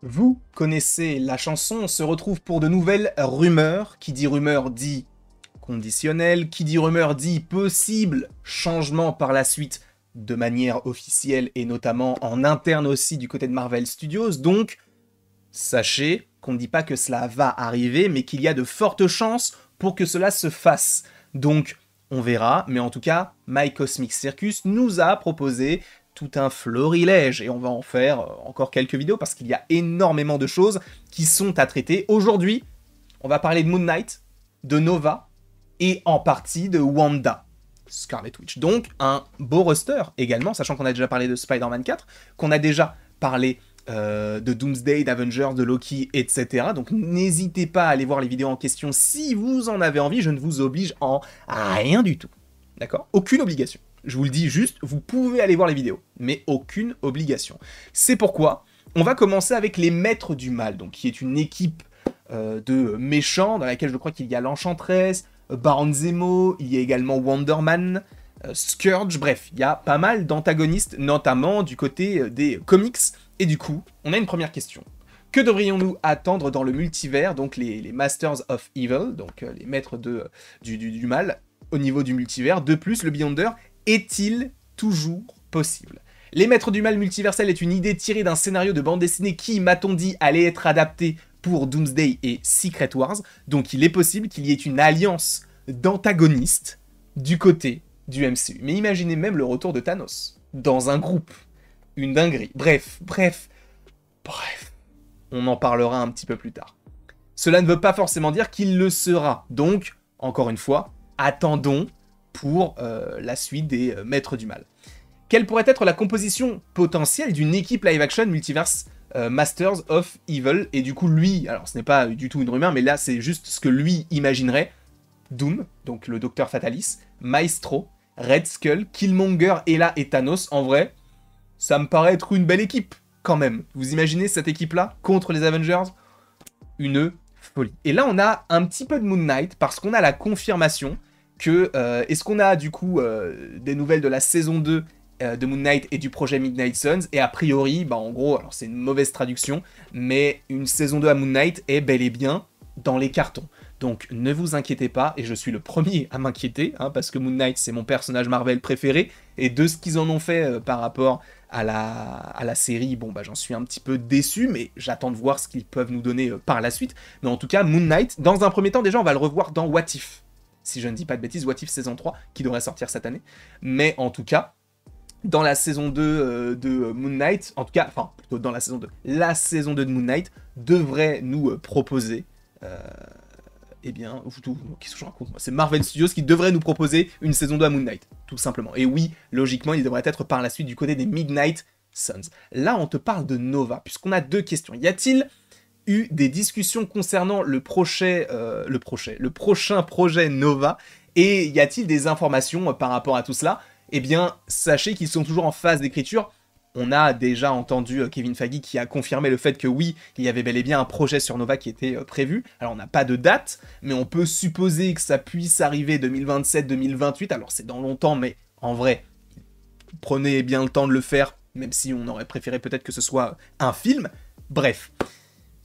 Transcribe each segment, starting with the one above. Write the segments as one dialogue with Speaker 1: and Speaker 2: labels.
Speaker 1: Vous connaissez la chanson, on se retrouve pour de nouvelles rumeurs. Qui dit rumeur dit conditionnel, qui dit rumeur dit possible changement par la suite de manière officielle et notamment en interne aussi du côté de Marvel Studios. Donc, sachez qu'on ne dit pas que cela va arriver, mais qu'il y a de fortes chances pour que cela se fasse. Donc, on verra, mais en tout cas, My Cosmic Circus nous a proposé tout un florilège, et on va en faire encore quelques vidéos, parce qu'il y a énormément de choses qui sont à traiter. Aujourd'hui, on va parler de Moon Knight, de Nova, et en partie de Wanda, Scarlet Witch. Donc, un beau roster également, sachant qu'on a déjà parlé de Spider-Man 4, qu'on a déjà parlé de Doomsday, d'Avengers, de Loki, etc. Donc n'hésitez pas à aller voir les vidéos en question si vous en avez envie, je ne vous oblige en rien du tout. D'accord ? Aucune obligation. Je vous le dis juste, vous pouvez aller voir les vidéos, mais aucune obligation. C'est pourquoi on va commencer avec les Maîtres du Mal, donc qui est une équipe de méchants dans laquelle je crois qu'il y a l'Enchantress, Baron Zemo, il y a également Wonder Man, Scourge, bref, il y a pas mal d'antagonistes, notamment du côté des comics. Et du coup, on a une première question. Que devrions-nous attendre dans le multivers, donc les Masters of Evil, donc les maîtres du mal, au niveau du multivers? De plus, le Beyonder est-il toujours possible? Les Maîtres du Mal multiversel est une idée tirée d'un scénario de bande dessinée qui, m'a-t-on dit, allait être adapté pour Doomsday et Secret Wars, donc il est possible qu'il y ait une alliance d'antagonistes du côté du MCU. Mais imaginez même le retour de Thanos dans un groupe. Une dinguerie. Bref. On en parlera un petit peu plus tard. Cela ne veut pas forcément dire qu'il le sera. Donc, encore une fois, attendons pour la suite des Maîtres du Mal. Quelle pourrait être la composition potentielle d'une équipe live-action multiverse Masters of Evil? Et du coup, lui, alors ce n'est pas du tout une rumeur, mais là, c'est juste ce que lui imaginerait. Doom, donc le Docteur Fatalis, Maestro, Red Skull, Killmonger, Ella et Thanos. En vrai, ça me paraît être une belle équipe, quand même. Vous imaginez cette équipe-là contre les Avengers? Une folie. Et là, on a un petit peu de Moon Knight, parce qu'on a la confirmation que... est-ce qu'on a, du coup, des nouvelles de la saison 2 de Moon Knight et du projet Midnight Suns? Et a priori, bah en gros, alors c'est une mauvaise traduction, mais une saison 2 à Moon Knight est bel et bien dans les cartons. Donc ne vous inquiétez pas, et je suis le premier à m'inquiéter, hein, parce que Moon Knight c'est mon personnage Marvel préféré, et de ce qu'ils en ont fait par rapport à la série, bon bah j'en suis un petit peu déçu, mais j'attends de voir ce qu'ils peuvent nous donner par la suite. Mais en tout cas, Moon Knight, dans un premier temps déjà on va le revoir dans What If, si je ne dis pas de bêtises, What If saison 3, qui devrait sortir cette année. Mais en tout cas, dans la saison 2 de Moon Knight, en tout cas, enfin plutôt dans la saison 2 de Moon Knight devrait nous proposer... eh bien, qu'est-ce que je raconte? C'est Marvel Studios qui devrait nous proposer une saison 2 à Moon Knight, tout simplement. Et oui, logiquement, il devrait être par la suite du côté des Midnight Suns. Là, on te parle de Nova, puisqu'on a deux questions. Y a-t-il eu des discussions concernant le prochain projet Nova? Et y a-t-il des informations par rapport à tout cela? Eh bien, sachez qu'ils sont toujours en phase d'écriture. On a déjà entendu Kevin Feige qui a confirmé le fait que oui, il y avait bel et bien un projet sur Nova qui était prévu. Alors on n'a pas de date, mais on peut supposer que ça puisse arriver 2027-2028. Alors c'est dans longtemps, mais en vrai, prenez bien le temps de le faire, même si on aurait préféré peut-être que ce soit un film. Bref.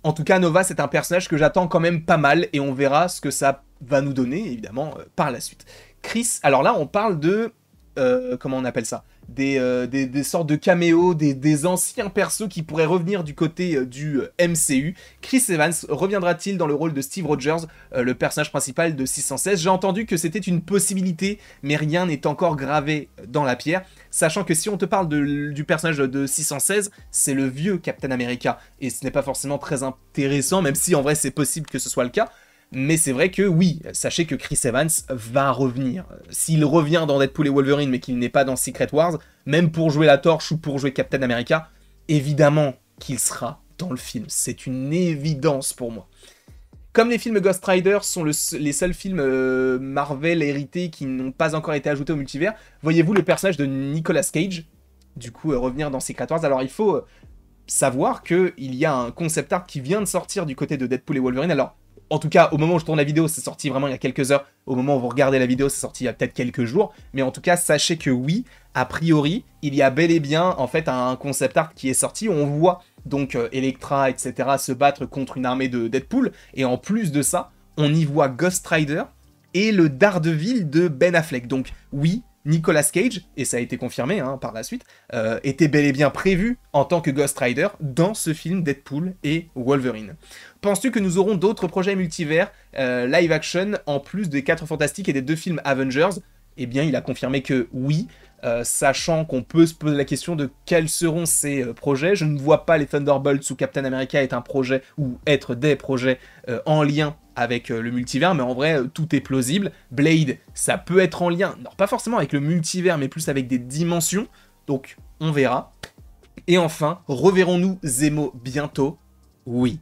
Speaker 1: En tout cas, Nova, c'est un personnage que j'attends quand même pas mal, et on verra ce que ça va nous donner, évidemment, par la suite. Chris, alors là, on parle de... comment on appelle ça? Des sortes de caméos, des anciens persos qui pourraient revenir du côté du MCU. Chris Evans reviendra-t-il dans le rôle de Steve Rogers, le personnage principal de 616? J'ai entendu que c'était une possibilité, mais rien n'est encore gravé dans la pierre, sachant que si on te parle du personnage de 616, c'est le vieux Captain America, et ce n'est pas forcément très intéressant, même si en vrai c'est possible que ce soit le cas. Mais c'est vrai que oui, sachez que Chris Evans va revenir. S'il revient dans Deadpool et Wolverine, mais qu'il n'est pas dans Secret Wars, même pour jouer la Torche ou pour jouer Captain America, évidemment qu'il sera dans le film. C'est une évidence pour moi. Comme les films Ghost Rider sont les seuls films Marvel hérités qui n'ont pas encore été ajoutés au multivers, voyez-vous le personnage de Nicolas Cage, du coup, revenir dans Secret Wars? Alors il faut savoir qu'il y a un concept art qui vient de sortir du côté de Deadpool et Wolverine. Alors, en tout cas, au moment où je tourne la vidéo, c'est sorti vraiment il y a quelques heures. Au moment où vous regardez la vidéo, c'est sorti il y a peut-être quelques jours. Mais en tout cas, sachez que oui, a priori, il y a bel et bien en fait un concept art qui est sorti où on voit donc Elektra, etc., se battre contre une armée de Deadpool, et en plus de ça, on y voit Ghost Rider et le Daredevil de Ben Affleck. Donc oui, Nicolas Cage, et ça a été confirmé par la suite, était bel et bien prévu en tant que Ghost Rider dans ce film Deadpool et Wolverine. Penses-tu que nous aurons d'autres projets multivers live action en plus des 4 Fantastiques et des 2 films Avengers? Eh bien, il a confirmé que oui, sachant qu'on peut se poser la question de quels seront ces projets. Je ne vois pas les Thunderbolts ou Captain America être un projet ou être des projets en lien avec le multivers, mais en vrai, tout est plausible. Blade, ça peut être en lien, non pas forcément avec le multivers, mais plus avec des dimensions, donc on verra. Et enfin, reverrons-nous Zemo bientôt? Oui.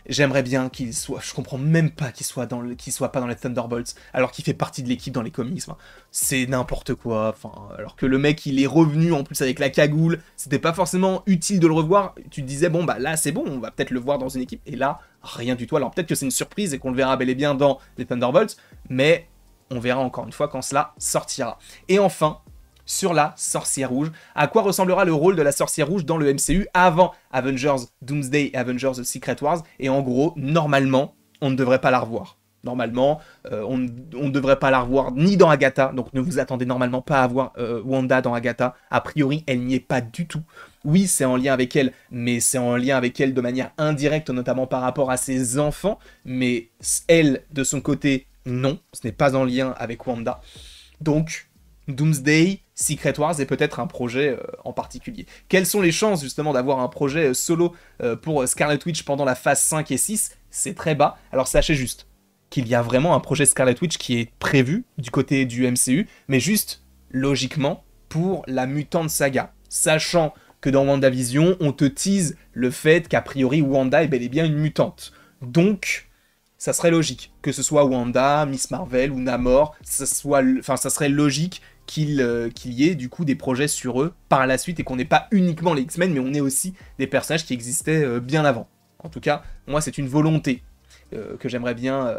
Speaker 1: J'aimerais bien qu'il soit... Je comprends même pas qu'il soit pas dans les Thunderbolts, alors qu'il fait partie de l'équipe dans les comics. Enfin, c'est n'importe quoi. Enfin, alors que le mec, il est revenu en plus avec la cagoule. C'était pas forcément utile de le revoir. Tu te disais, bon, bah là, c'est bon, on va peut-être le voir dans une équipe. Et là, rien du tout. Alors peut-être que c'est une surprise et qu'on le verra bel et bien dans les Thunderbolts, mais on verra encore une fois quand cela sortira. Et enfin, sur la Sorcière Rouge. À quoi ressemblera le rôle de la Sorcière Rouge dans le MCU avant Avengers Doomsday et Avengers The Secret Wars? Et en gros, normalement, on ne devrait pas la revoir. Normalement, on ne devrait pas la revoir ni dans Agatha, donc ne vous attendez normalement pas à voir Wanda dans Agatha. A priori, elle n'y est pas du tout. Oui, c'est en lien avec elle, mais c'est en lien avec elle de manière indirecte, notamment par rapport à ses enfants. Mais elle, de son côté, non, ce n'est pas en lien avec Wanda. Donc, Doomsday, Secret Wars est peut-être un projet en particulier. Quelles sont les chances justement d'avoir un projet solo pour Scarlet Witch pendant la phase 5 et 6? C'est très bas. Alors sachez juste qu'il y a vraiment un projet Scarlet Witch qui est prévu du côté du MCU, mais juste logiquement pour la Mutant Saga. Sachant que dans WandaVision, on te tease le fait qu'a priori Wanda est bel et bien une mutante. Donc, ça serait logique que ce soit Wanda, Miss Marvel ou Namor, ça serait logique qu'il y ait du coup des projets sur eux par la suite et qu'on n'ait pas uniquement les X-Men, mais on ait aussi des personnages qui existaient bien avant. En tout cas, moi c'est une volonté que j'aimerais bien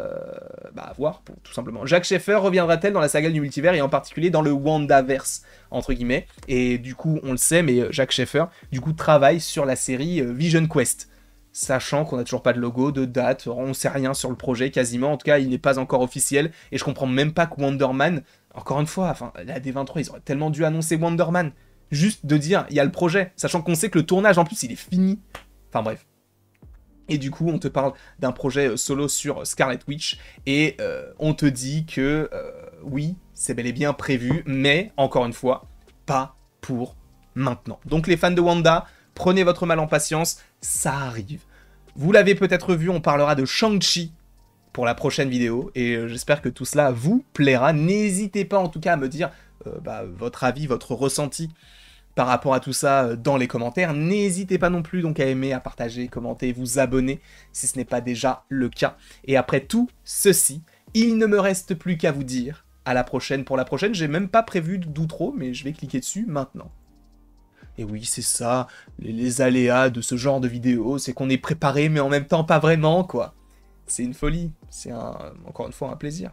Speaker 1: avoir, tout simplement. Jacques Schaeffer reviendra-t-elle dans la saga du multivers et en particulier dans le Wandaverse, entre guillemets? Et du coup, on le sait, mais Jacques Schaeffer, du coup, travaille sur la série Vision Quest. Sachant qu'on n'a toujours pas de logo, de date, on sait rien sur le projet quasiment, en tout cas il n'est pas encore officiel, et je comprends même pas que Wonder Man, encore une fois, enfin la D23 ils auraient tellement dû annoncer Wonder Man, juste de dire il y a le projet, sachant qu'on sait que le tournage en plus il est fini, enfin bref. Et du coup on te parle d'un projet solo sur Scarlet Witch, et on te dit que oui, c'est bel et bien prévu, mais encore une fois, pas pour maintenant. Donc les fans de Wanda, prenez votre mal en patience, ça arrive. Vous l'avez peut-être vu, on parlera de Shang-Chi pour la prochaine vidéo, et j'espère que tout cela vous plaira. N'hésitez pas en tout cas à me dire votre avis, votre ressenti par rapport à tout ça dans les commentaires. N'hésitez pas non plus donc à aimer, à partager, commenter, vous abonner si ce n'est pas déjà le cas. Et après tout ceci, il ne me reste plus qu'à vous dire à la prochaine. Pour la prochaine, j'ai même pas prévu d'outro, mais je vais cliquer dessus maintenant. Et oui, c'est ça, les aléas de ce genre de vidéo, c'est qu'on est préparé, mais en même temps pas vraiment, quoi. C'est une folie, c'est encore une fois un plaisir.